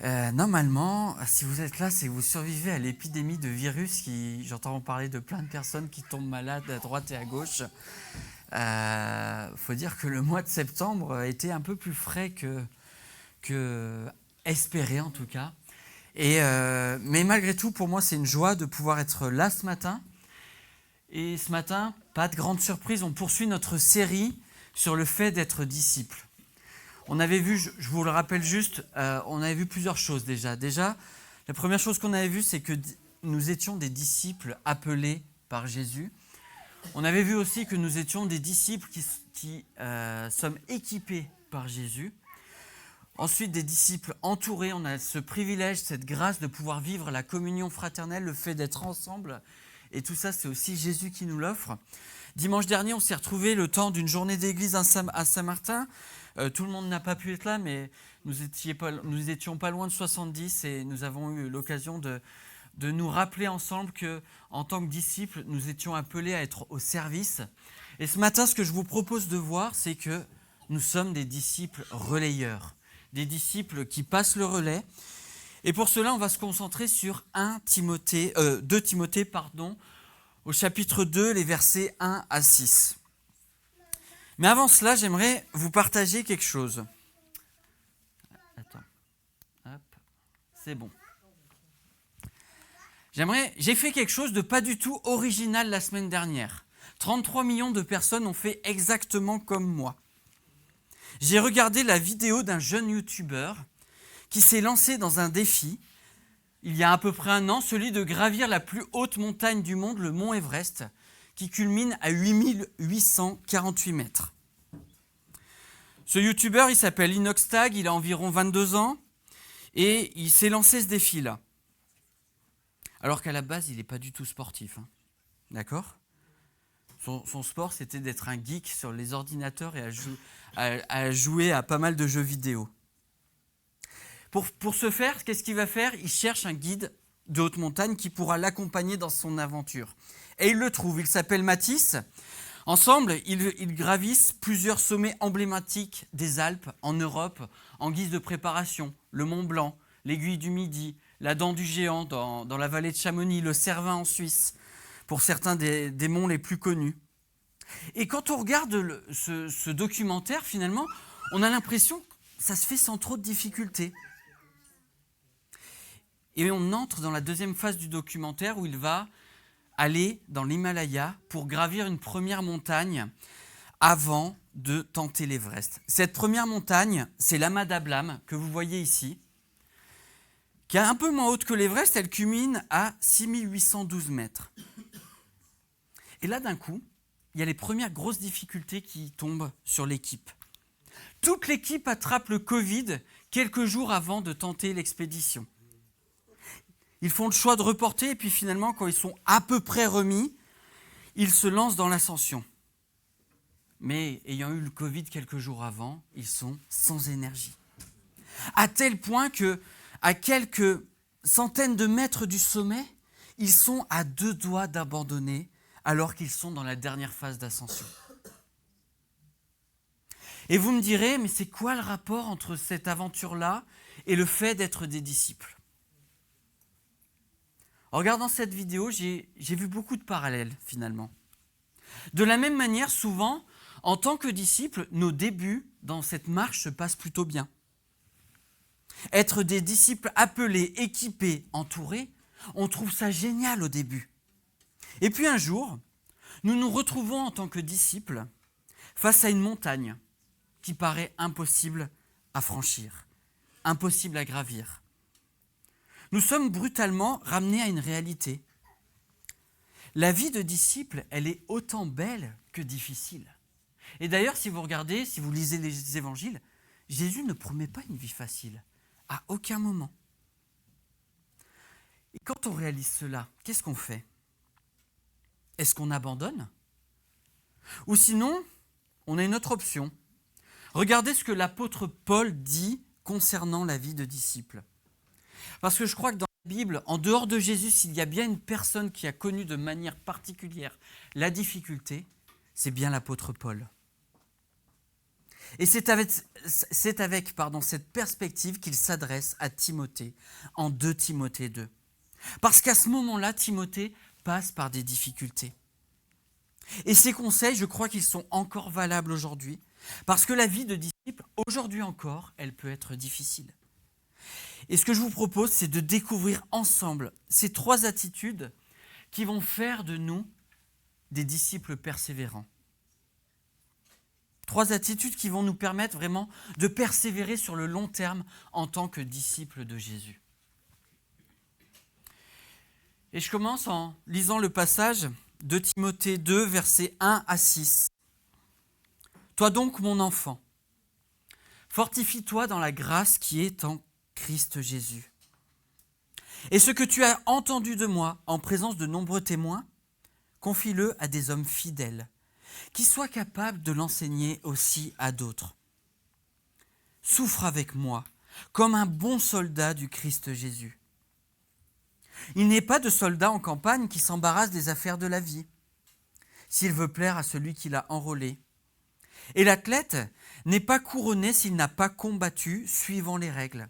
Normalement, si vous êtes là, c'est que vous survivez à l'épidémie de virus j'entends parler de plein de personnes qui tombent malades à droite et à gauche. Faut dire que le mois de septembre a été un peu plus frais que espéré en tout cas. Mais malgré tout, pour moi, c'est une joie de pouvoir être là ce matin. Et ce matin, pas de grande surprise, on poursuit notre série sur le fait d'être disciple. On avait vu, je vous le rappelle juste, on avait vu plusieurs choses déjà. Déjà, la première chose qu'on avait vue, c'est que nous étions des disciples appelés par Jésus. On avait vu aussi que nous étions des disciples qui sommes équipés par Jésus. Ensuite, des disciples entourés. On a ce privilège, cette grâce de pouvoir vivre la communion fraternelle, le fait d'être ensemble. Et tout ça, c'est aussi Jésus qui nous l'offre. Dimanche dernier, on s'est retrouvés le temps d'une journée d'église à Saint-Martin. Tout le monde n'a pas pu être là, mais nous étions pas loin de 70 et nous avons eu l'occasion de nous rappeler ensemble qu'en tant que disciples, nous étions appelés à être au service. Et ce matin, ce que je vous propose de voir, c'est que nous sommes des disciples relayeurs, des disciples qui passent le relais. Et pour cela, on va se concentrer sur 2 Timothée, au chapitre 2, les versets 1 à 6. Mais avant cela, j'aimerais vous partager quelque chose. Attends. Hop. C'est bon. J'ai fait quelque chose de pas du tout original la semaine dernière. 33 millions de personnes ont fait exactement comme moi. J'ai regardé la vidéo d'un jeune youtubeur qui s'est lancé dans un défi, il y a à peu près un an, celui de gravir la plus haute montagne du monde, le mont Everest, qui culmine à 8848 mètres. Ce youtubeur, il s'appelle Inoxtag, il a environ 22 ans, et il s'est lancé ce défi-là. Alors qu'à la base, il n'est pas du tout sportif, hein. D'accord ? Son sport, c'était d'être un geek sur les ordinateurs et à jouer à pas mal de jeux vidéo. Pour ce faire, qu'est-ce qu'il va faire ? Il cherche un guide de haute montagne qui pourra l'accompagner dans son aventure. Et il le trouve, il s'appelle Mathis. Ensemble, ils gravissent plusieurs sommets emblématiques des Alpes en Europe en guise de préparation. Le Mont Blanc, l'Aiguille du Midi, la Dent du Géant dans la vallée de Chamonix, le Cervin en Suisse, pour certains des monts les plus connus. Et quand on regarde ce documentaire, finalement, on a l'impression que ça se fait sans trop de difficultés. Et on entre dans la deuxième phase du documentaire où il va aller dans l'Himalaya pour gravir une première montagne avant de tenter l'Everest. Cette première montagne, c'est l'Ama Dablam que vous voyez ici, qui est un peu moins haute que l'Everest, elle culmine à 6812 mètres. Et là, d'un coup, il y a les premières grosses difficultés qui tombent sur l'équipe. Toute l'équipe attrape le Covid quelques jours avant de tenter l'expédition. Ils font le choix de reporter et puis finalement, quand ils sont à peu près remis, ils se lancent dans l'ascension. Mais ayant eu le Covid quelques jours avant, ils sont sans énergie. À tel point qu'à quelques centaines de mètres du sommet, ils sont à 2 doigts d'abandonner alors qu'ils sont dans la dernière phase d'ascension. Et vous me direz, mais c'est quoi le rapport entre cette aventure-là et le fait d'être des disciples ? En regardant cette vidéo, j'ai vu beaucoup de parallèles finalement. De la même manière, souvent, en tant que disciples, nos débuts dans cette marche se passent plutôt bien. Être des disciples appelés, équipés, entourés, on trouve ça génial au début. Et puis un jour, nous nous retrouvons en tant que disciples face à une montagne qui paraît impossible à franchir, impossible à gravir. Nous sommes brutalement ramenés à une réalité. La vie de disciple, elle est autant belle que difficile. Et d'ailleurs, si vous regardez, si vous lisez les évangiles, Jésus ne promet pas une vie facile, à aucun moment. Et quand on réalise cela, qu'est-ce qu'on fait ? Est-ce qu'on abandonne ? Ou sinon, on a une autre option. Regardez ce que l'apôtre Paul dit concernant la vie de disciple. Parce que je crois que dans la Bible, en dehors de Jésus, s'il y a bien une personne qui a connu de manière particulière la difficulté, c'est bien l'apôtre Paul. Et c'est avec cette perspective qu'il s'adresse à Timothée en 2 Timothée 2. Parce qu'à ce moment-là, Timothée passe par des difficultés. Et ces conseils, je crois qu'ils sont encore valables aujourd'hui, parce que la vie de disciple, aujourd'hui encore, elle peut être difficile. Et ce que je vous propose, c'est de découvrir ensemble ces 3 attitudes qui vont faire de nous des disciples persévérants. 3 attitudes qui vont nous permettre vraiment de persévérer sur le long terme en tant que disciples de Jésus. Et je commence en lisant le passage de Timothée 2, versets 1 à 6. « Toi donc, mon enfant, fortifie-toi dans la grâce qui est en Christ Jésus. Et ce que tu as entendu de moi en présence de nombreux témoins, confie-le à des hommes fidèles, qui soient capables de l'enseigner aussi à d'autres. Souffre avec moi, comme un bon soldat du Christ Jésus. Il n'est pas de soldat en campagne qui s'embarrasse des affaires de la vie, s'il veut plaire à celui qui l'a enrôlé. Et l'athlète n'est pas couronné s'il n'a pas combattu suivant les règles.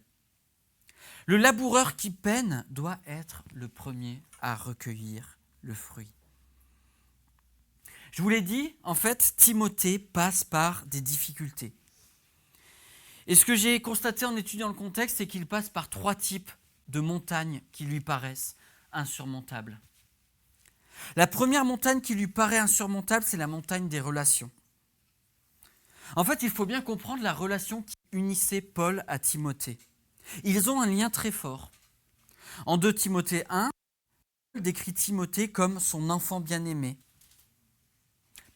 Le laboureur qui peine doit être le premier à recueillir le fruit. » Je vous l'ai dit, en fait, Timothée passe par des difficultés. Et ce que j'ai constaté en étudiant le contexte, c'est qu'il passe par 3 types de montagnes qui lui paraissent insurmontables. La première montagne qui lui paraît insurmontable, c'est la montagne des relations. En fait, il faut bien comprendre la relation qui unissait Paul à Timothée. Ils ont un lien très fort. En 2 Timothée 1, Paul décrit Timothée comme son enfant bien-aimé.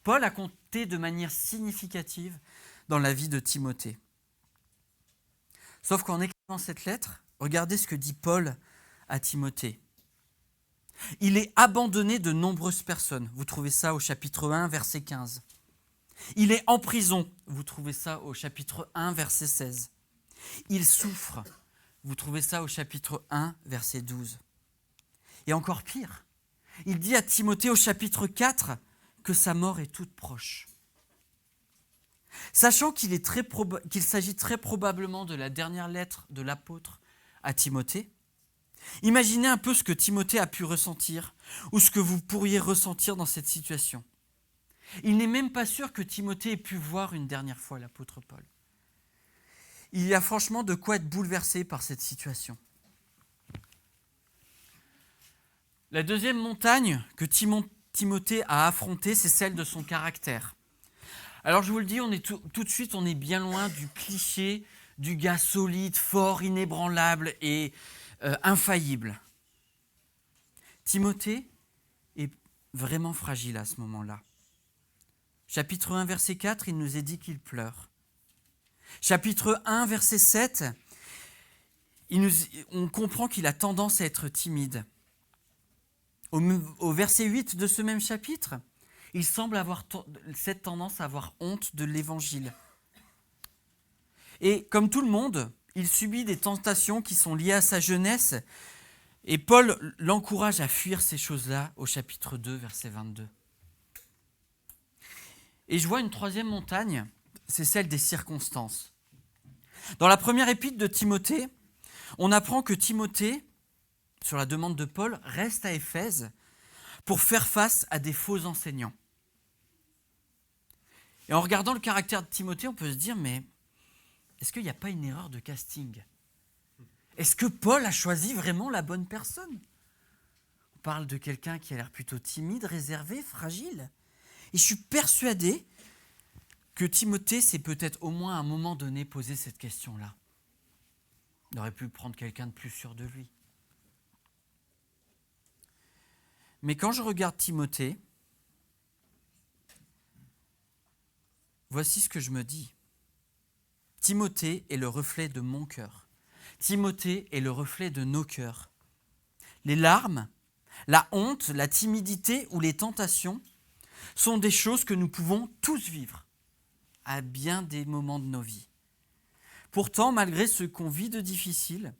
Paul a compté de manière significative dans la vie de Timothée. Sauf qu'en écrivant cette lettre, regardez ce que dit Paul à Timothée. Il est abandonné de nombreuses personnes. Vous trouvez ça au chapitre 1, verset 15. Il est en prison. Vous trouvez ça au chapitre 1, verset 16. Il souffre. Vous trouvez ça au chapitre 1, verset 12. Et encore pire, il dit à Timothée au chapitre 4 que sa mort est toute proche. Sachant qu'il s'agit très probablement de la dernière lettre de l'apôtre à Timothée, imaginez un peu ce que Timothée a pu ressentir ou ce que vous pourriez ressentir dans cette situation. Il n'est même pas sûr que Timothée ait pu voir une dernière fois l'apôtre Paul. Il y a franchement de quoi être bouleversé par cette situation. La deuxième montagne que Timothée a affrontée, c'est celle de son caractère. Alors je vous le dis, tout de suite, on est bien loin du cliché du gars solide, fort, inébranlable et infaillible. Timothée est vraiment fragile à ce moment-là. Chapitre 1, verset 4, il nous est dit qu'il pleure. Chapitre 1, verset 7, on comprend qu'il a tendance à être timide. Au verset 8 de ce même chapitre, il semble avoir cette tendance à avoir honte de l'évangile. Et comme tout le monde, il subit des tentations qui sont liées à sa jeunesse. Et Paul l'encourage à fuir ces choses-là au chapitre 2, verset 22. Et je vois une troisième montagne, c'est celle des circonstances. Dans la première épître de Timothée, on apprend que Timothée, sur la demande de Paul, reste à Éphèse pour faire face à des faux enseignants. Et en regardant le caractère de Timothée, on peut se dire, mais est-ce qu'il n'y a pas une erreur de casting ? Est-ce que Paul a choisi vraiment la bonne personne ? On parle de quelqu'un qui a l'air plutôt timide, réservé, fragile. Et je suis persuadé que Timothée s'est peut-être au moins à un moment donné posé cette question-là. Il aurait pu prendre quelqu'un de plus sûr de lui. Mais quand je regarde Timothée, voici ce que je me dis. Timothée est le reflet de mon cœur. Timothée est le reflet de nos cœurs. Les larmes, la honte, la timidité ou les tentations sont des choses que nous pouvons tous vivre à bien des moments de nos vies. Pourtant, malgré ce qu'on vit de difficile,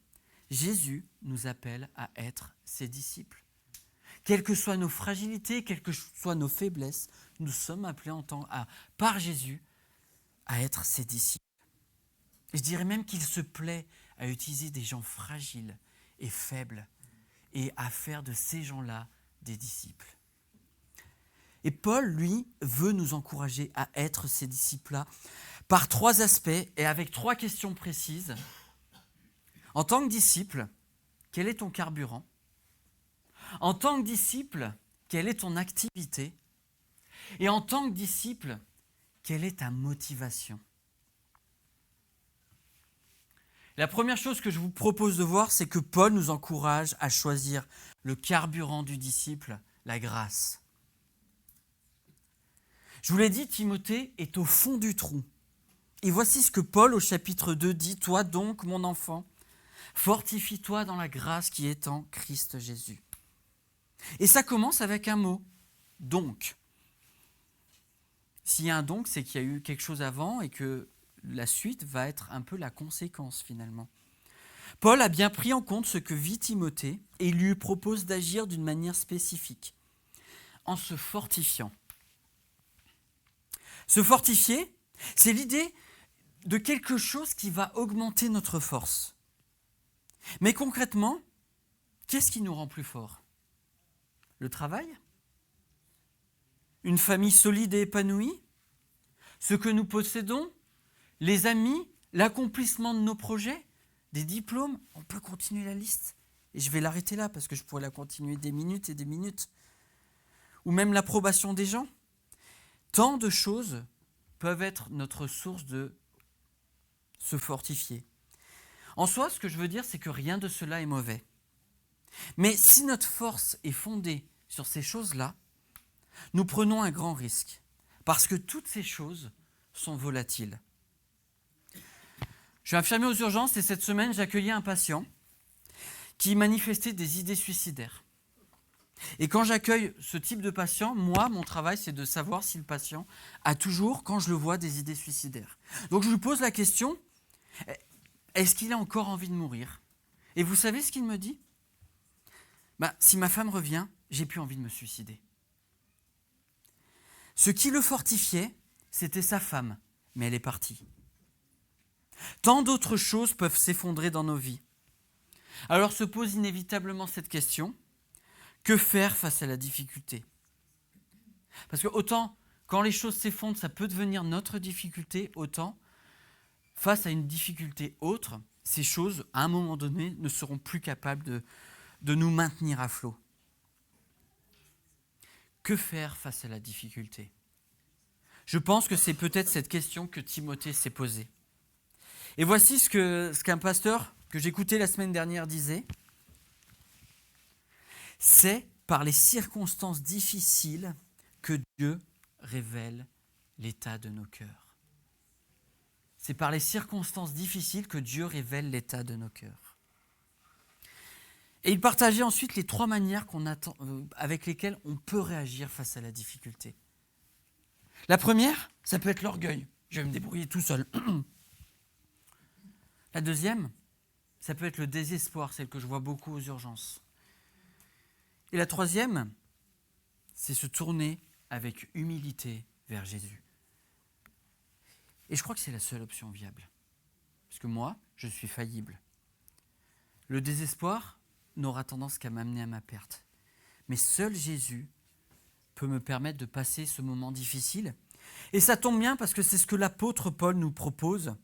Jésus nous appelle à être ses disciples. Quelles que soient nos fragilités, quelles que soient nos faiblesses, nous sommes appelés par Jésus à être ses disciples. Je dirais même qu'il se plaît à utiliser des gens fragiles et faibles et à faire de ces gens-là des disciples. Et Paul, lui, veut nous encourager à être ces disciples-là par 3 aspects et avec 3 questions précises. En tant que disciple, quel est ton carburant? En tant que disciple, quelle est ton activité? Et en tant que disciple, quelle est ta motivation? La première chose que je vous propose de voir, c'est que Paul nous encourage à choisir le carburant du disciple, la grâce. Je vous l'ai dit, Timothée est au fond du trou. Et voici ce que Paul au chapitre 2 dit, « Toi donc, mon enfant, fortifie-toi dans la grâce qui est en Christ Jésus. » Et ça commence avec un mot, « donc ». S'il y a un donc, c'est qu'il y a eu quelque chose avant et que la suite va être un peu la conséquence finalement. Paul a bien pris en compte ce que vit Timothée et il lui propose d'agir d'une manière spécifique, en se fortifiant. Se fortifier, c'est l'idée de quelque chose qui va augmenter notre force. Mais concrètement, qu'est-ce qui nous rend plus forts? Le travail? Une famille solide et épanouie? Ce que nous possédons? Les amis? L'accomplissement de nos projets? Des diplômes? On peut continuer la liste. Et je vais l'arrêter là parce que je pourrais la continuer des minutes et des minutes. Ou même l'approbation des gens. Tant de choses peuvent être notre source de se fortifier. En soi, ce que je veux dire, c'est que rien de cela est mauvais. Mais si notre force est fondée sur ces choses-là, nous prenons un grand risque, parce que toutes ces choses sont volatiles. Je suis infirmier aux urgences et cette semaine, j'accueillais un patient qui manifestait des idées suicidaires. Et quand j'accueille ce type de patient, moi, mon travail, c'est de savoir si le patient a toujours, quand je le vois, des idées suicidaires. Donc je lui pose la question, est-ce qu'il a encore envie de mourir? Et vous savez ce qu'il me dit? Si ma femme revient, j'ai plus envie de me suicider. Ce qui le fortifiait, c'était sa femme, mais elle est partie. Tant d'autres choses peuvent s'effondrer dans nos vies. Alors se pose inévitablement cette question, que faire face à la difficulté? Parce que autant, quand les choses s'effondrent, ça peut devenir notre difficulté, autant, face à une difficulté autre, ces choses, à un moment donné, ne seront plus capables de nous maintenir à flot. Que faire face à la difficulté? Je pense que c'est peut-être cette question que Timothée s'est posée. Et voici ce qu'un pasteur que j'écoutais la semaine dernière disait. C'est par les circonstances difficiles que Dieu révèle l'état de nos cœurs. C'est par les circonstances difficiles que Dieu révèle l'état de nos cœurs. Et il partageait ensuite les 3 manières avec lesquelles on peut réagir face à la difficulté. La première, ça peut être l'orgueil. Je vais me débrouiller tout seul. La deuxième, ça peut être le désespoir, celle que je vois beaucoup aux urgences. Et la troisième, c'est se tourner avec humilité vers Jésus. Et je crois que c'est la seule option viable. Parce que moi, je suis faillible. Le désespoir n'aura tendance qu'à m'amener à ma perte. Mais seul Jésus peut me permettre de passer ce moment difficile. Et ça tombe bien parce que c'est ce que l'apôtre Paul nous propose,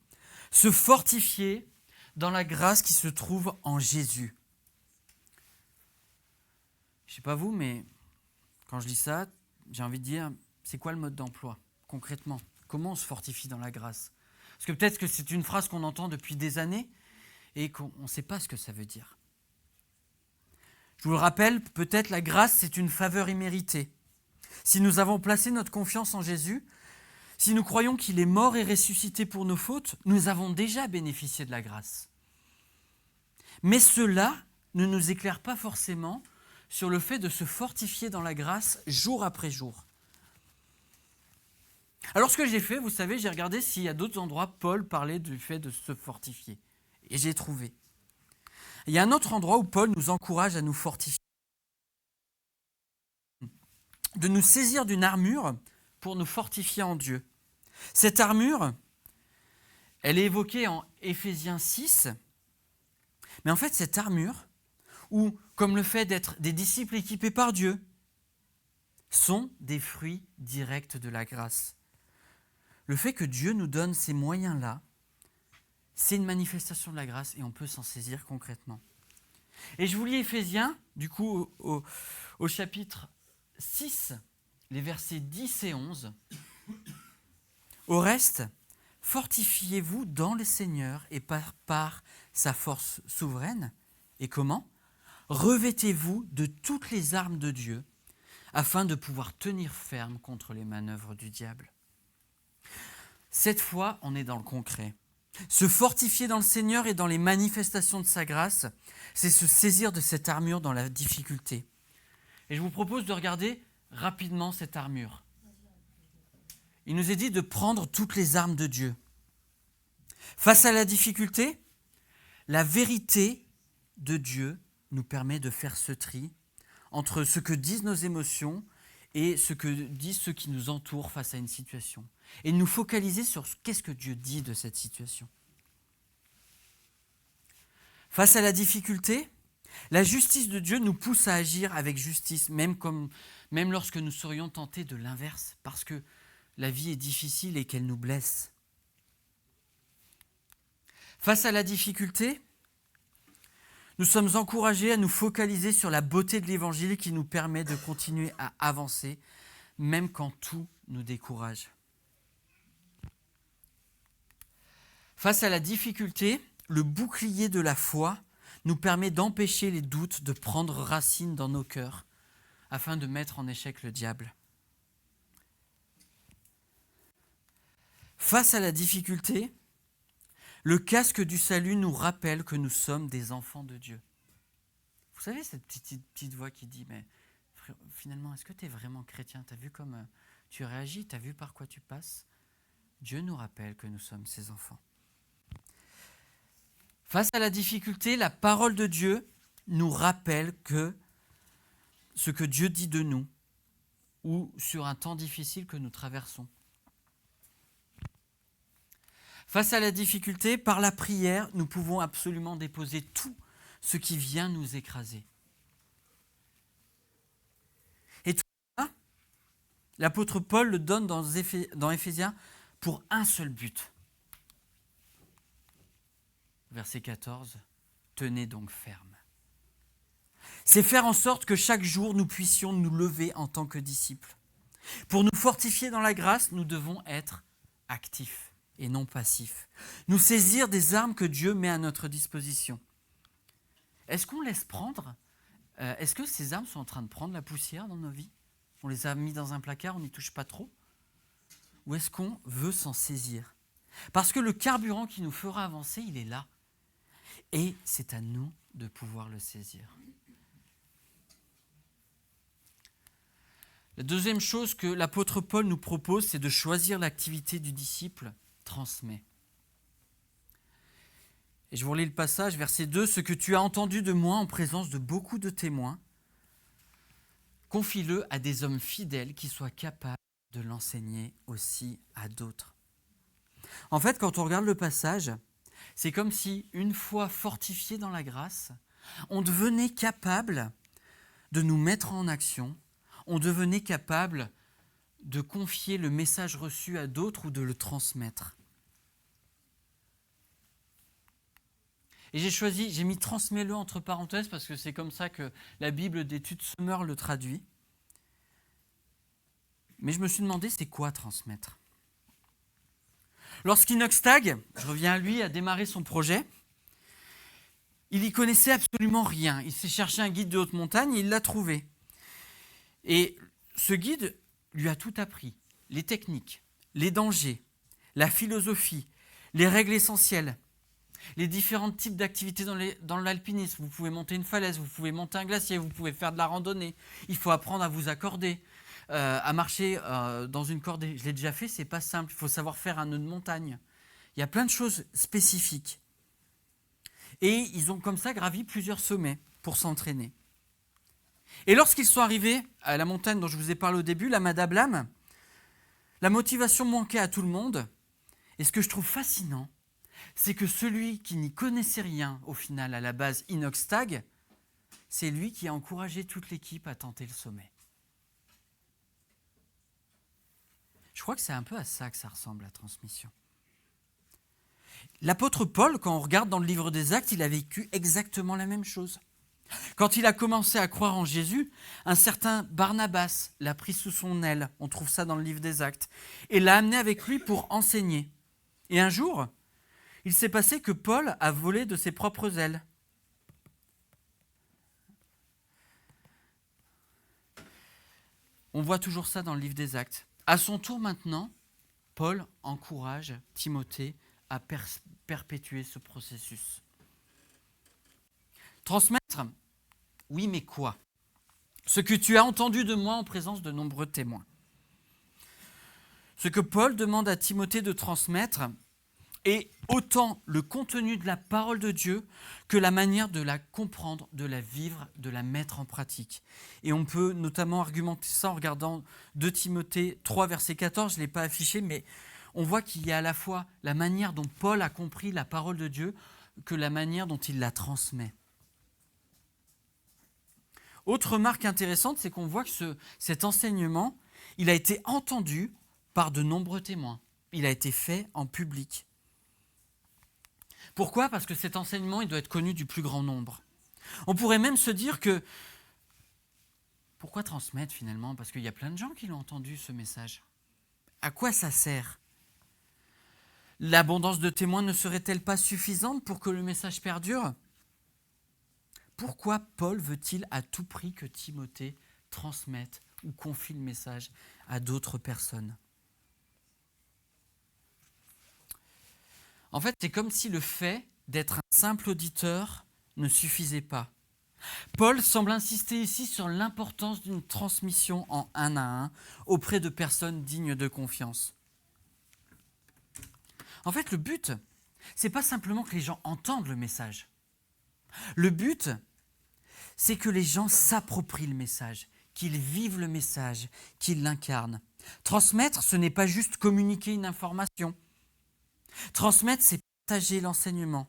se fortifier dans la grâce qui se trouve en Jésus. Je ne sais pas vous, mais quand je lis ça, j'ai envie de dire, c'est quoi le mode d'emploi, concrètement? Comment on se fortifie dans la grâce? Parce que peut-être que c'est une phrase qu'on entend depuis des années et qu'on ne sait pas ce que ça veut dire. Je vous le rappelle, peut-être la grâce, c'est une faveur imméritée. Si nous avons placé notre confiance en Jésus, si nous croyons qu'il est mort et ressuscité pour nos fautes, nous avons déjà bénéficié de la grâce. Mais cela ne nous éclaire pas forcément sur le fait de se fortifier dans la grâce jour après jour. Alors ce que j'ai fait, vous savez, j'ai regardé s'il y a d'autres endroits, Paul parlait du fait de se fortifier. Et j'ai trouvé. Il y a un autre endroit où Paul nous encourage à nous fortifier. De nous saisir d'une armure pour nous fortifier en Dieu. Cette armure, Elle est évoquée en Éphésiens 6, mais en fait cette armure, ou comme le fait d'être des disciples équipés par Dieu, sont des fruits directs de la grâce. Le fait que Dieu nous donne ces moyens-là, c'est une manifestation de la grâce et on peut s'en saisir concrètement. Et je vous lis Éphésiens, du coup, au chapitre 6, les versets 10 et 11. Au reste, fortifiez-vous dans le Seigneur et par sa force souveraine. Et comment ? Revêtez-vous de toutes les armes de Dieu, afin de pouvoir tenir ferme contre les manœuvres du diable. Cette fois, on est dans le concret. Se fortifier dans le Seigneur et dans les manifestations de sa grâce, c'est se saisir de cette armure dans la difficulté. Et je vous propose de regarder rapidement cette armure. Il nous est dit de prendre toutes les armes de Dieu. Face à la difficulté, la vérité de Dieu nous permet de faire ce tri entre ce que disent nos émotions et ce que disent ceux qui nous entourent face à une situation. Et nous focaliser sur qu'est-ce que Dieu dit de cette situation. Face à la difficulté, la justice de Dieu nous pousse à agir avec justice, même lorsque nous serions tentés de l'inverse, parce que la vie est difficile et qu'elle nous blesse. Face à la difficulté, nous sommes encouragés à nous focaliser sur la beauté de l'Évangile qui nous permet de continuer à avancer, même quand tout nous décourage. Face à la difficulté, le bouclier de la foi nous permet d'empêcher les doutes de prendre racine dans nos cœurs, afin de mettre en échec le diable. Face à la difficulté, le casque du salut nous rappelle que nous sommes des enfants de Dieu. Vous savez, cette petite voix qui dit, mais finalement, est-ce que tu es vraiment chrétien ? Tu as vu comme tu réagis ? Tu as vu par quoi tu passes ? Dieu nous rappelle que nous sommes ses enfants. Face à la difficulté, la parole de Dieu nous rappelle que ce que Dieu dit de nous, ou sur un temps difficile que nous traversons. Face à la difficulté, par la prière, nous pouvons absolument déposer tout ce qui vient nous écraser. Et tout ça, l'apôtre Paul le donne dans Éphésiens pour un seul but. Verset 14, tenez donc ferme. C'est faire en sorte que chaque jour nous puissions nous lever en tant que disciples. Pour nous fortifier dans la grâce, nous devons être actifs et non passifs. Nous saisir des armes que Dieu met à notre disposition. Est-ce qu'on laisse prendre ? Est-ce que ces armes sont en train de prendre la poussière dans nos vies ? On les a mis dans un placard, on n'y touche pas trop ? Ou est-ce qu'on veut s'en saisir ? Parce que le carburant qui nous fera avancer, il est là. Et c'est à nous de pouvoir le saisir. La deuxième chose que l'apôtre Paul nous propose, c'est de choisir l'activité du disciple transmet. Et je vous relis le passage, verset 2, « Ce que tu as entendu de moi en présence de beaucoup de témoins, confie-le à des hommes fidèles qui soient capables de l'enseigner aussi à d'autres. » En fait, quand on regarde le passage, c'est comme si, une fois fortifiés dans la grâce, on devenait capable de nous mettre en action, on devenait capable de confier le message reçu à d'autres ou de le transmettre. Et j'ai mis « transmets-le » entre parenthèses parce que c'est comme ça que la Bible d'études Sommer le traduit. Mais je me suis demandé, c'est quoi transmettre ? Lorsqu'Inox Tag, je reviens à lui, a démarré son projet, il n'y connaissait absolument rien. Il s'est cherché un guide de haute montagne et il l'a trouvé. Et ce guide lui a tout appris. Les techniques, les dangers, la philosophie, les règles essentielles, les différents types d'activités dans l'alpinisme. Vous pouvez monter une falaise, vous pouvez monter un glacier, vous pouvez faire de la randonnée. Il faut apprendre à vous accorder, à marcher dans une cordée. Je l'ai déjà fait, c'est pas simple. Il faut savoir faire un nœud de montagne. Il y a plein de choses spécifiques. Et ils ont comme ça gravi plusieurs sommets pour s'entraîner. Et lorsqu'ils sont arrivés à la montagne dont je vous ai parlé au début, la Madablam, la motivation manquait à tout le monde. Et ce que je trouve fascinant, c'est que celui qui n'y connaissait rien, au final, à la base, Inox Tag, c'est lui qui a encouragé toute l'équipe à tenter le sommet. Je crois que c'est un peu à ça que ça ressemble, la transmission. L'apôtre Paul, quand on regarde dans le livre des Actes, il a vécu exactement la même chose. Quand il a commencé à croire en Jésus, un certain Barnabas l'a pris sous son aile, on trouve ça dans le livre des Actes, et l'a amené avec lui pour enseigner. Et un jour, il s'est passé que Paul a volé de ses propres ailes. On voit toujours ça dans le livre des Actes. À son tour maintenant, Paul encourage Timothée à perpétuer ce processus. Transmettre, oui, mais quoi? Ce que tu as entendu de moi en présence de nombreux témoins. Ce que Paul demande à Timothée de transmettre est autant le contenu de la parole de Dieu que la manière de la comprendre, de la vivre, de la mettre en pratique. Et on peut notamment argumenter ça en regardant 2 Timothée 3, verset 14, je ne l'ai pas affiché, mais on voit qu'il y a à la fois la manière dont Paul a compris la parole de Dieu que la manière dont il la transmet. Autre remarque intéressante, c'est qu'on voit que cet enseignement, il a été entendu par de nombreux témoins. Il a été fait en public. Pourquoi ? Parce que cet enseignement, il doit être connu du plus grand nombre. On pourrait même se dire que, pourquoi transmettre finalement ? Parce qu'il y a plein de gens qui l'ont entendu, ce message. À quoi ça sert ? L'abondance de témoins ne serait-elle pas suffisante pour que le message perdure ? Pourquoi Paul veut-il à tout prix que Timothée transmette ou confie le message à d'autres personnes ? En fait, c'est comme si le fait d'être un simple auditeur ne suffisait pas. Paul semble insister ici sur l'importance d'une transmission en 1 à 1 auprès de personnes dignes de confiance. En fait, le but, c'est pas simplement que les gens entendent le message. Le but, c'est que les gens s'approprient le message, qu'ils vivent le message, qu'ils l'incarnent. Transmettre, ce n'est pas juste communiquer une information. Transmettre, c'est partager l'enseignement,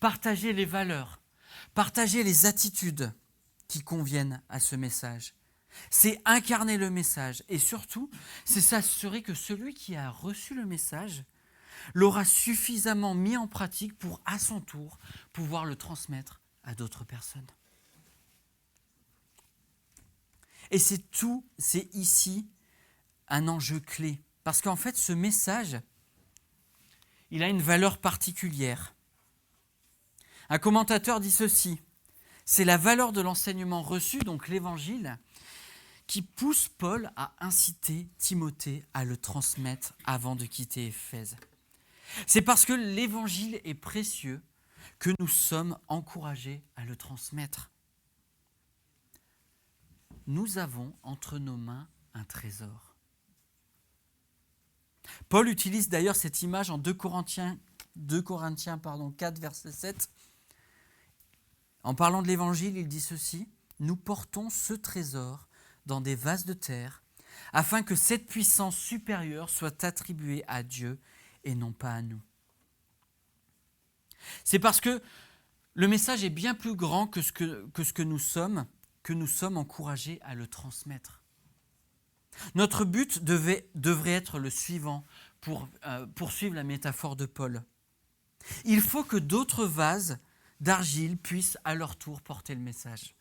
partager les valeurs, partager les attitudes qui conviennent à ce message. C'est incarner le message et surtout, c'est s'assurer que celui qui a reçu le message l'aura suffisamment mis en pratique pour, à son tour, pouvoir le transmettre à d'autres personnes. Et c'est ici un enjeu clé. Parce qu'en fait, ce message, il a une valeur particulière. Un commentateur dit ceci: c'est la valeur de l'enseignement reçu, donc l'évangile, qui pousse Paul à inciter Timothée à le transmettre avant de quitter Éphèse. C'est parce que l'évangile est précieux que nous sommes encouragés à le transmettre. Nous avons entre nos mains un trésor. Paul utilise d'ailleurs cette image en 2 Corinthiens 4, verset 7. En parlant de l'évangile, il dit ceci: nous portons ce trésor dans des vases de terre, afin que cette puissance supérieure soit attribuée à Dieu et non pas à nous. C'est parce que le message est bien plus grand que ce que nous sommes encouragés à le transmettre. Notre but devrait être le suivant, pour poursuivre la métaphore de Paul. Il faut que d'autres vases d'argile puissent à leur tour porter le message.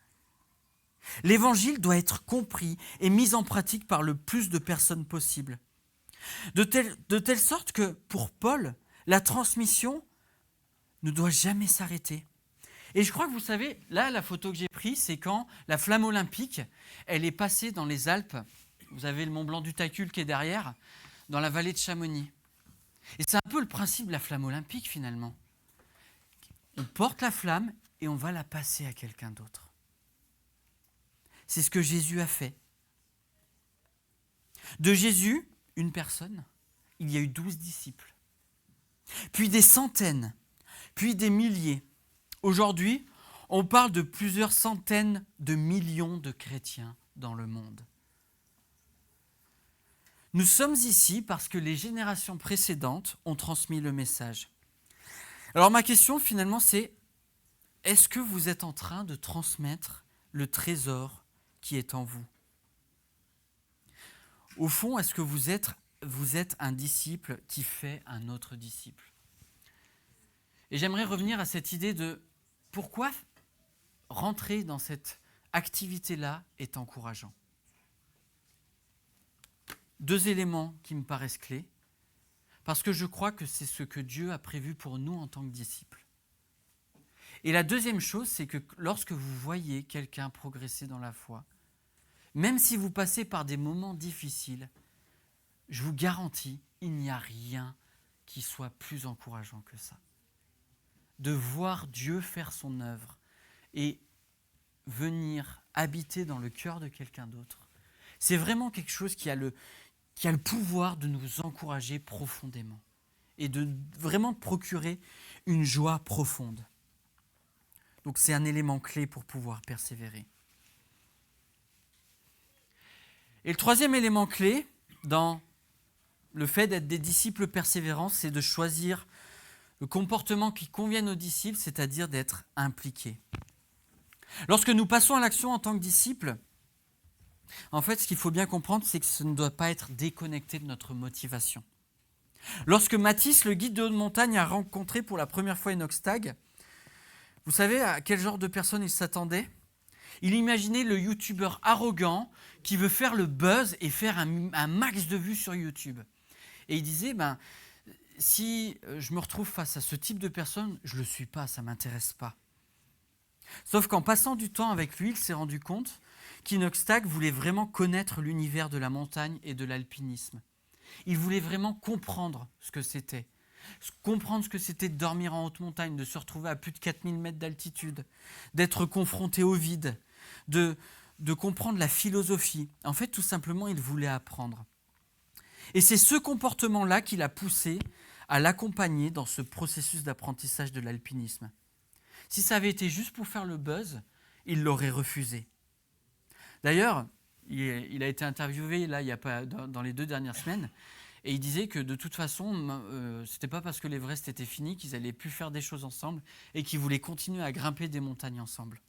L'évangile doit être compris et mis en pratique par le plus de personnes possible. De telle sorte que, pour Paul, la transmission ne doit jamais s'arrêter. Et je crois que vous savez, là, la photo que j'ai prise, c'est quand la flamme olympique, elle est passée dans les Alpes. Vous avez le Mont Blanc du Tacul qui est derrière, dans la vallée de Chamonix. Et c'est un peu le principe de la flamme olympique, finalement. On porte la flamme et on va la passer à quelqu'un d'autre. C'est ce que Jésus a fait. De Jésus, une personne, il y a eu 12 disciples, puis des centaines, puis des milliers. Aujourd'hui, on parle de plusieurs centaines de millions de chrétiens dans le monde. Nous sommes ici parce que les générations précédentes ont transmis le message. Alors ma question finalement c'est, est-ce que vous êtes en train de transmettre le trésor qui est en vous? Au fond, est-ce que vous êtes un disciple qui fait un autre disciple? Et j'aimerais revenir à cette idée de pourquoi rentrer dans cette activité-là est encourageant. 2 éléments qui me paraissent clés, parce que je crois que c'est ce que Dieu a prévu pour nous en tant que disciples. Et la deuxième chose, c'est que lorsque vous voyez quelqu'un progresser dans la foi, même si vous passez par des moments difficiles, je vous garantis, il n'y a rien qui soit plus encourageant que ça. De voir Dieu faire son œuvre et venir habiter dans le cœur de quelqu'un d'autre, c'est vraiment quelque chose qui a le pouvoir de nous encourager profondément et de vraiment procurer une joie profonde. Donc c'est un élément clé pour pouvoir persévérer. Et le troisième élément clé dans le fait d'être des disciples persévérants, c'est de choisir le comportement qui convienne aux disciples, c'est-à-dire d'être impliqués. Lorsque nous passons à l'action en tant que disciples, en fait, ce qu'il faut bien comprendre, c'est que ce ne doit pas être déconnecté de notre motivation. Lorsque Mathis, le guide de haute montagne, a rencontré pour la première fois Enoch Stag, vous savez à quel genre de personne il s'attendait? Il imaginait le youtubeur arrogant qui veut faire le buzz et faire un max de vues sur YouTube. Et il disait, si je me retrouve face à ce type de personne, je ne le suis pas, ça ne m'intéresse pas. Sauf qu'en passant du temps avec lui, il s'est rendu compte qu'Enoch Stag voulait vraiment connaître l'univers de la montagne et de l'alpinisme. Il voulait vraiment comprendre ce que c'était. Comprendre ce que c'était de dormir en haute montagne, de se retrouver à plus de 4000 mètres d'altitude, d'être confronté au vide, de comprendre la philosophie. En fait, tout simplement, il voulait apprendre. Et c'est ce comportement-là qui l'a poussé à l'accompagner dans ce processus d'apprentissage de l'alpinisme. Si ça avait été juste pour faire le buzz, il l'aurait refusé. D'ailleurs, il a été interviewé là, dans les 2 dernières semaines, et il disait que de toute façon, c'était pas parce que l'Everest était fini qu'ils allaient plus faire des choses ensemble et qu'ils voulaient continuer à grimper des montagnes ensemble.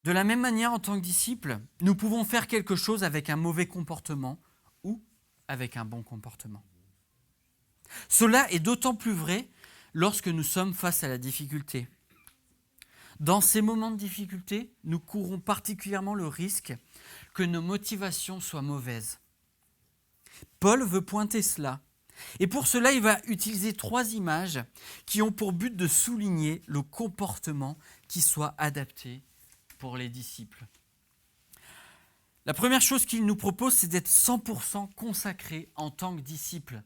De la même manière, en tant que disciples, nous pouvons faire quelque chose avec un mauvais comportement ou avec un bon comportement. Cela est d'autant plus vrai lorsque nous sommes face à la difficulté. Dans ces moments de difficulté, nous courons particulièrement le risque que nos motivations soient mauvaises. Paul veut pointer cela. Et pour cela, il va utiliser 3 images qui ont pour but de souligner le comportement qui soit adapté pour les disciples. La première chose qu'il nous propose, c'est d'être 100% consacré en tant que disciple.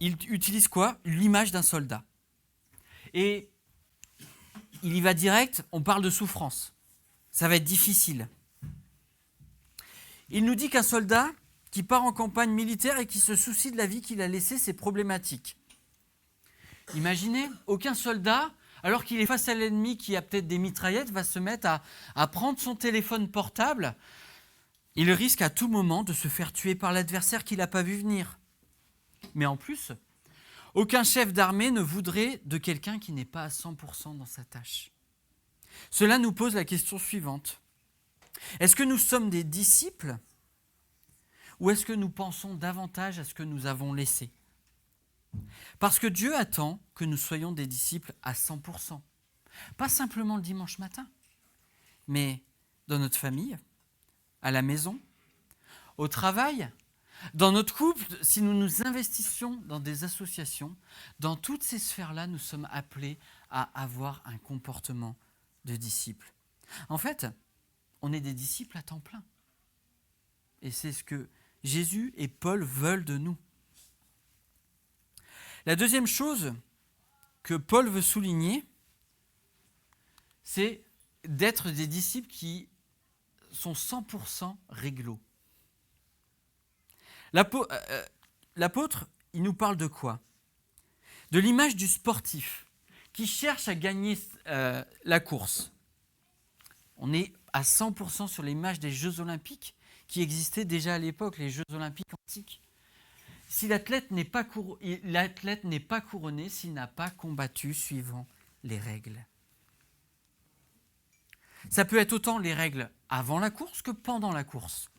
Il utilise quoi? L'image d'un soldat. Et il y va direct, on parle de souffrance. Ça va être difficile. Il nous dit qu'un soldat qui part en campagne militaire et qui se soucie de la vie qu'il a laissée, c'est problématique. Imaginez, aucun soldat, alors qu'il est face à l'ennemi qui a peut-être des mitraillettes, va se mettre à prendre son téléphone portable. Il risque à tout moment de se faire tuer par l'adversaire qu'il n'a pas vu venir. Mais en plus, aucun chef d'armée ne voudrait de quelqu'un qui n'est pas à 100% dans sa tâche. Cela nous pose la question suivante. Est-ce que nous sommes des disciples ou est-ce que nous pensons davantage à ce que nous avons laissé? Parce que Dieu attend que nous soyons des disciples à 100%. Pas simplement le dimanche matin, mais dans notre famille, à la maison, au travail, dans notre couple, si nous nous investissions dans des associations, dans toutes ces sphères-là, nous sommes appelés à avoir un comportement de disciples. En fait, on est des disciples à temps plein. Et c'est ce que Jésus et Paul veulent de nous. La deuxième chose que Paul veut souligner, c'est d'être des disciples qui sont 100% réglo. L'apôtre, il nous parle de quoi? De l'image du sportif qui cherche à gagner la course. On est à 100% sur l'image des Jeux Olympiques qui existaient déjà à l'époque, les Jeux Olympiques antiques. si l'athlète n'est pas couronné s'il n'a pas combattu suivant les règles. Ça peut être autant les règles avant la course que pendant la course.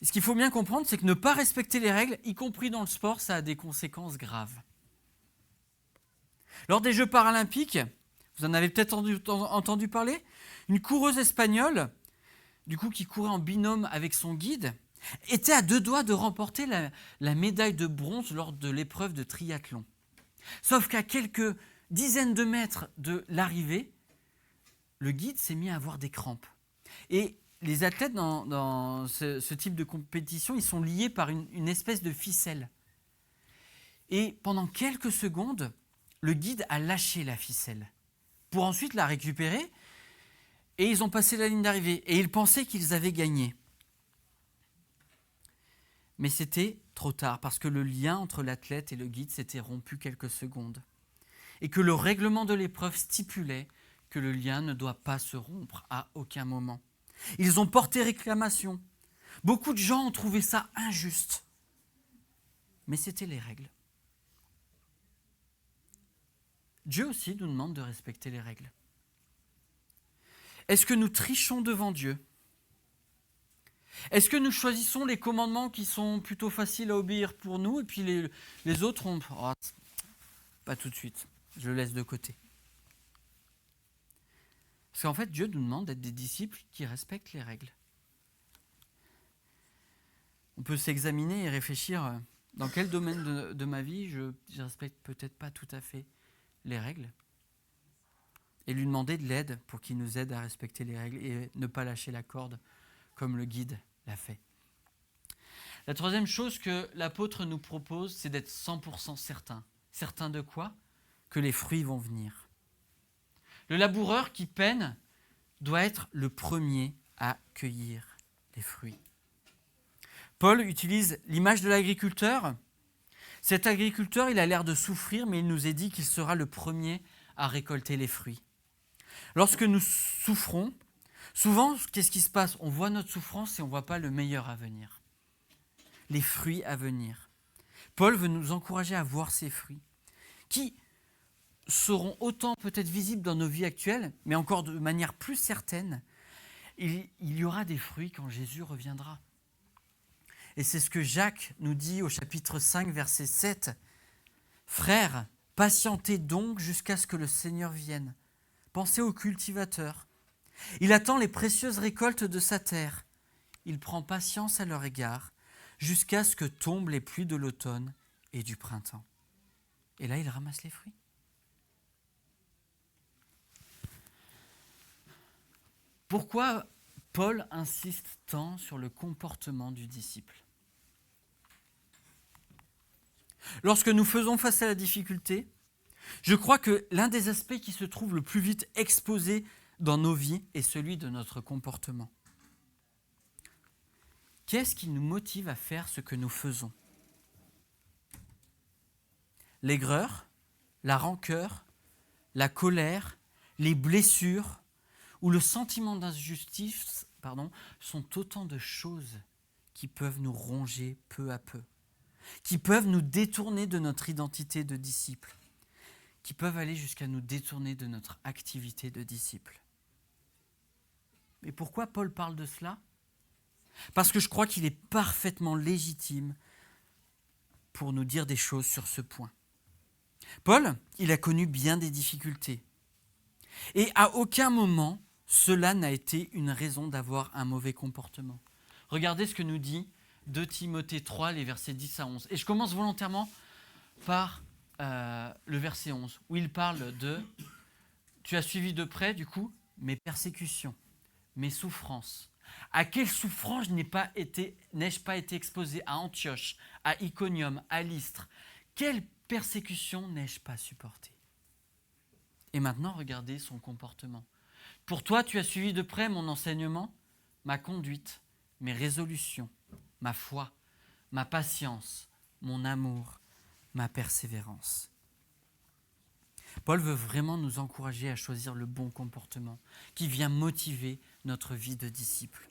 Ce qu'il faut bien comprendre, c'est que ne pas respecter les règles, y compris dans le sport, ça a des conséquences graves. Lors des Jeux paralympiques, vous en avez peut-être entendu parler, une coureuse espagnole, du coup qui courait en binôme avec son guide, était à 2 doigts de remporter la médaille de bronze lors de l'épreuve de triathlon. Sauf qu'à quelques dizaines de mètres de l'arrivée, le guide s'est mis à avoir des crampes. Et les athlètes dans ce type de compétition, ils sont liés par une espèce de ficelle. Et pendant quelques secondes, le guide a lâché la ficelle pour ensuite la récupérer. Et ils ont passé la ligne d'arrivée. Et ils pensaient qu'ils avaient gagné. Mais c'était trop tard parce que le lien entre l'athlète et le guide s'était rompu quelques secondes. Et que le règlement de l'épreuve stipulait que le lien ne doit pas se rompre à aucun moment. Ils ont porté réclamation. Beaucoup de gens ont trouvé ça injuste. Mais c'était les règles. Dieu aussi nous demande de respecter les règles. Est-ce que nous trichons devant Dieu ? Est-ce que nous choisissons les commandements qui sont plutôt faciles à obéir pour nous et puis les autres, pas tout de suite, je le laisse de côté. Parce qu'en fait, Dieu nous demande d'être des disciples qui respectent les règles. On peut s'examiner et réfléchir dans quel domaine de ma vie je respecte peut-être pas tout à fait les règles. Et lui demander de l'aide pour qu'il nous aide à respecter les règles et ne pas lâcher la corde comme le guide l'a fait. La troisième chose que l'apôtre nous propose, c'est d'être 100% certain. Certain de quoi ? Que les fruits vont venir. Le laboureur qui peine doit être le premier à cueillir les fruits. Paul utilise l'image de l'agriculteur. Cet agriculteur, il a l'air de souffrir, mais il nous est dit qu'il sera le premier à récolter les fruits. Lorsque nous souffrons, souvent, qu'est-ce qui se passe ? On voit notre souffrance et on ne voit pas le meilleur à venir. Les fruits à venir. Paul veut nous encourager à voir ces fruits, qui seront autant peut-être visibles dans nos vies actuelles, mais encore de manière plus certaine, il y aura des fruits quand Jésus reviendra. Et c'est ce que Jacques nous dit au chapitre 5, verset 7. « Frères, patientez donc jusqu'à ce que le Seigneur vienne. Pensez au cultivateur. Il attend les précieuses récoltes de sa terre. Il prend patience à leur égard jusqu'à ce que tombent les pluies de l'automne et du printemps. » Et là, il ramasse les fruits. Pourquoi Paul insiste tant sur le comportement du disciple ? Lorsque nous faisons face à la difficulté, je crois que l'un des aspects qui se trouve le plus vite exposé dans nos vies est celui de notre comportement. Qu'est-ce qui nous motive à faire ce que nous faisons ? L'aigreur, la rancœur, la colère, les blessures ou le sentiment d'injustice, sont autant de choses qui peuvent nous ronger peu à peu, qui peuvent nous détourner de notre identité de disciple, qui peuvent aller jusqu'à nous détourner de notre activité de disciple. Mais pourquoi Paul parle de cela ? Parce que je crois qu'il est parfaitement légitime pour nous dire des choses sur ce point. Paul, il a connu bien des difficultés. Et à aucun moment, cela n'a été une raison d'avoir un mauvais comportement. Regardez ce que nous dit 2 Timothée 3, les versets 10 à 11. Et je commence volontairement par le verset 11, où il parle de « Tu as suivi de près, du coup, mes persécutions, mes souffrances. À quelle souffrance n'ai-je pas été exposé à Antioche, à Iconium, à Lystre ? Quelle persécution n'ai-je pas supportée ?» Et maintenant, regardez son comportement. « Pour toi, tu as suivi de près mon enseignement, ma conduite, mes résolutions, ma foi, ma patience, mon amour, ma persévérance. » Paul veut vraiment nous encourager à choisir le bon comportement qui vient motiver notre vie de disciple.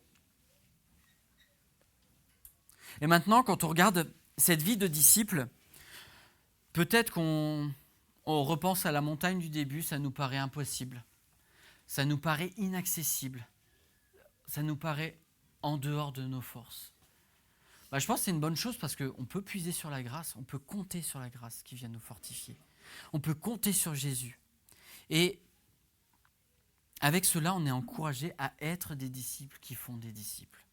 Et maintenant, quand on regarde cette vie de disciple, peut-être qu'on repense à la montagne du début, ça nous paraît impossible, ça nous paraît inaccessible, ça nous paraît en dehors de nos forces. Je pense que c'est une bonne chose parce qu'on peut puiser sur la grâce, on peut compter sur la grâce qui vient nous fortifier. On peut compter sur Jésus. Et avec cela, on est encouragé à être des disciples qui font des disciples.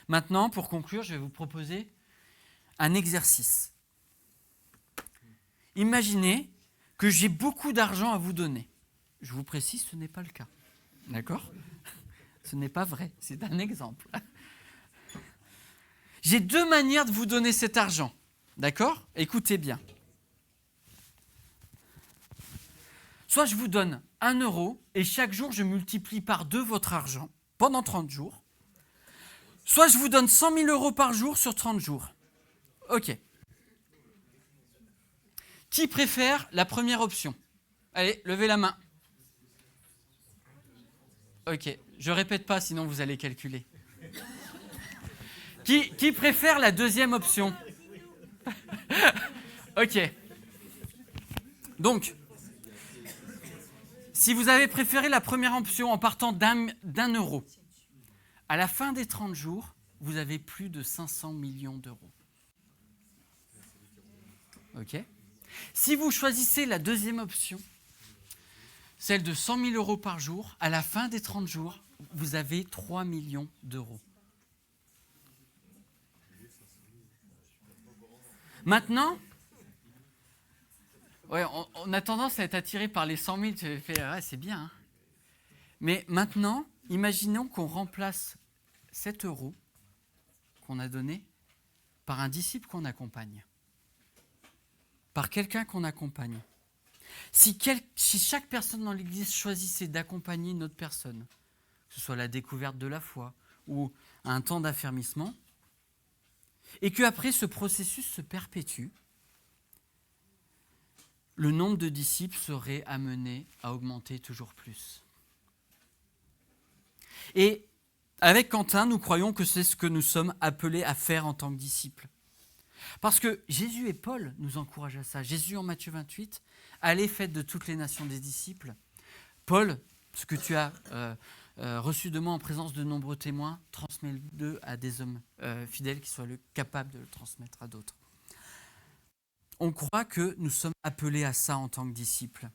Maintenant, pour conclure, je vais vous proposer un exercice. Imaginez que j'ai beaucoup d'argent à vous donner. Je vous précise, ce n'est pas le cas. D'accord ? Ce n'est pas vrai, c'est un exemple. J'ai 2 manières de vous donner cet argent. D'accord ? Écoutez bien. Soit je vous donne 1 euro et chaque jour je multiplie par 2 votre argent pendant 30 jours. Soit je vous donne 100 000 euros par jour sur 30 jours. Ok. Qui préfère la première option ? Allez, levez la main. Ok, je répète pas sinon vous allez calculer. Qui préfère la deuxième option ? Ok. Donc, si vous avez préféré la première option en partant d'un euro, à la fin des 30 jours, vous avez plus de 500 millions d'euros. Ok ? Si vous choisissez la deuxième option, celle de 100 000 euros par jour, à la fin des 30 jours, vous avez 3 millions d'euros. Maintenant, on a tendance à être attiré par les 100 000, tu fais, ouais, c'est bien. Hein. Mais maintenant, imaginons qu'on remplace 7 euros qu'on a donné par un disciple qu'on accompagne, par quelqu'un qu'on accompagne. Si chaque personne dans l'Église choisissait d'accompagner une autre personne, que ce soit la découverte de la foi ou un temps d'affermissement, et qu'après ce processus se perpétue, le nombre de disciples serait amené à augmenter toujours plus. Et avec Quentin, nous croyons que c'est ce que nous sommes appelés à faire en tant que disciples. Parce que Jésus et Paul nous encouragent à ça. Jésus en Matthieu 28, allez, faites de toutes les nations des disciples. Paul, ce que tu as reçu de moi en présence de nombreux témoins, transmets-le à des hommes fidèles qui soient capables de le transmettre à d'autres. On croit que nous sommes appelés à ça en tant que disciples.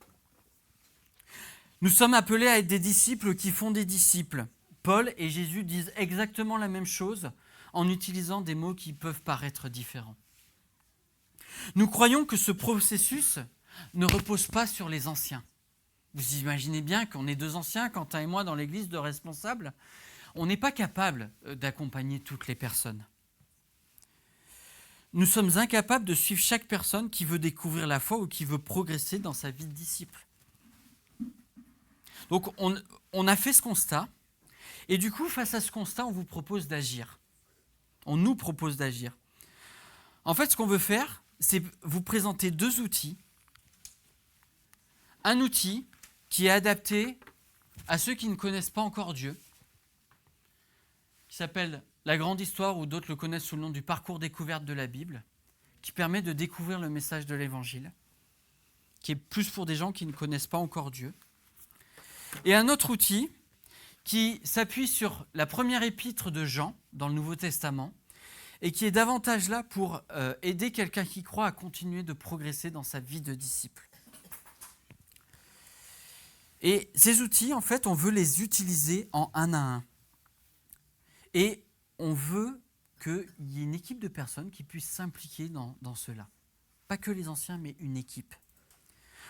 Nous sommes appelés à être des disciples qui font des disciples. Paul et Jésus disent exactement la même chose en utilisant des mots qui peuvent paraître différents. Nous croyons que ce processus ne repose pas sur les anciens. Vous imaginez bien qu'on est 2 anciens, Quentin et moi, dans l'église de responsables. On n'est pas capable d'accompagner toutes les personnes. Nous sommes incapables de suivre chaque personne qui veut découvrir la foi ou qui veut progresser dans sa vie de disciple. Donc on a fait ce constat, et du coup, face à ce constat, on vous propose d'agir. On nous propose d'agir. En fait, ce qu'on veut faire, c'est vous présenter 2 outils. Un outil qui est adapté à ceux qui ne connaissent pas encore Dieu, qui s'appelle La Grande Histoire, ou d'autres le connaissent sous le nom du parcours découverte de la Bible, qui permet de découvrir le message de l'Évangile, qui est plus pour des gens qui ne connaissent pas encore Dieu. Et un autre outil qui s'appuie sur la première épître de Jean dans le Nouveau Testament et qui est davantage là pour aider quelqu'un qui croit à continuer de progresser dans sa vie de disciple. Et ces outils, en fait, on veut les utiliser en 1 à 1. Et on veut qu'il y ait une équipe de personnes qui puissent s'impliquer dans cela. Pas que les anciens, mais une équipe.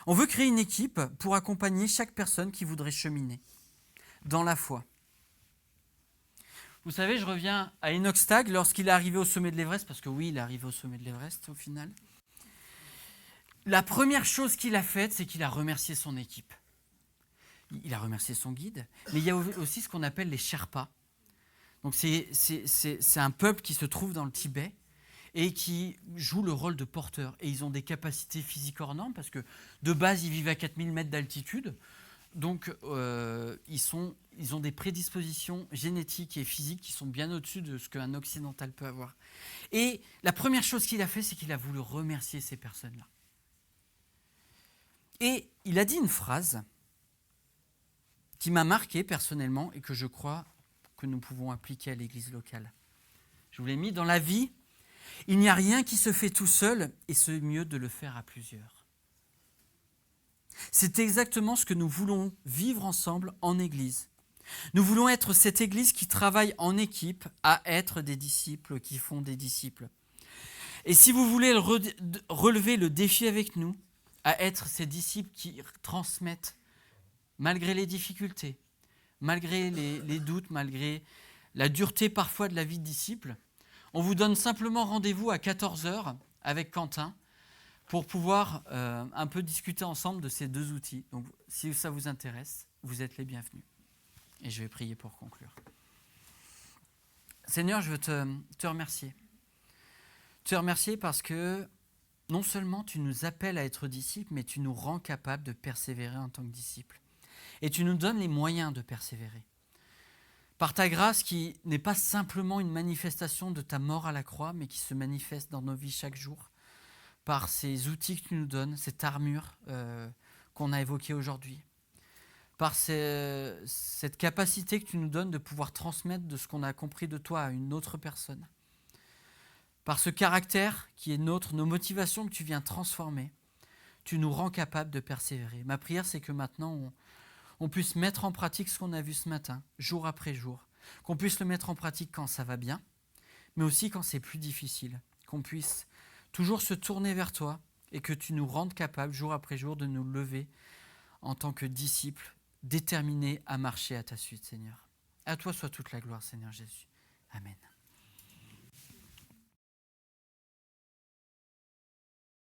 On veut créer une équipe pour accompagner chaque personne qui voudrait cheminer dans la foi. Vous savez, je reviens à Enoch Stagg lorsqu'il est arrivé au sommet de l'Everest, parce que oui, il est arrivé au sommet de l'Everest au final. La première chose qu'il a faite, c'est qu'il a remercié son équipe. Il a remercié son guide, mais il y a aussi ce qu'on appelle les Sherpas. Donc c'est un peuple qui se trouve dans le Tibet et qui joue le rôle de porteur. Et ils ont des capacités physiques hors normes parce que de base, ils vivent à 4000 mètres d'altitude. Donc ils sont ils ont des prédispositions génétiques et physiques qui sont bien au-dessus de ce qu'un occidental peut avoir. Et la première chose qu'il a fait, c'est qu'il a voulu remercier ces personnes-là. Et il a dit une phrase qui m'a marqué personnellement et que je crois que nous pouvons appliquer à l'église locale. Je vous l'ai mis dans la vie. Il n'y a rien qui se fait tout seul et c'est mieux de le faire à plusieurs. C'est exactement ce que nous voulons vivre ensemble en église. Nous voulons être cette église qui travaille en équipe à être des disciples qui font des disciples. Et si vous voulez relever le défi avec nous, à être ces disciples qui transmettent malgré les difficultés, malgré les doutes, malgré la dureté parfois de la vie de disciple, on vous donne simplement rendez-vous à 14h avec Quentin pour pouvoir un peu discuter ensemble de ces deux outils. Donc si ça vous intéresse, vous êtes les bienvenus. Et je vais prier pour conclure. Seigneur, je veux te remercier. Te remercier parce que non seulement tu nous appelles à être disciples, mais tu nous rends capables de persévérer en tant que disciples. Et tu nous donnes les moyens de persévérer. Par ta grâce qui n'est pas simplement une manifestation de ta mort à la croix, mais qui se manifeste dans nos vies chaque jour, par ces outils que tu nous donnes, cette armure qu'on a évoquée aujourd'hui, par cette capacité que tu nous donnes de pouvoir transmettre de ce qu'on a compris de toi à une autre personne, par ce caractère qui est nôtre, nos motivations que tu viens transformer, tu nous rends capables de persévérer. Ma prière, c'est que maintenant, on puisse mettre en pratique ce qu'on a vu ce matin, jour après jour, qu'on puisse le mettre en pratique quand ça va bien, mais aussi quand c'est plus difficile, qu'on puisse toujours se tourner vers toi et que tu nous rendes capables, jour après jour, de nous lever en tant que disciples, déterminés à marcher à ta suite, Seigneur. À toi soit toute la gloire, Seigneur Jésus. Amen.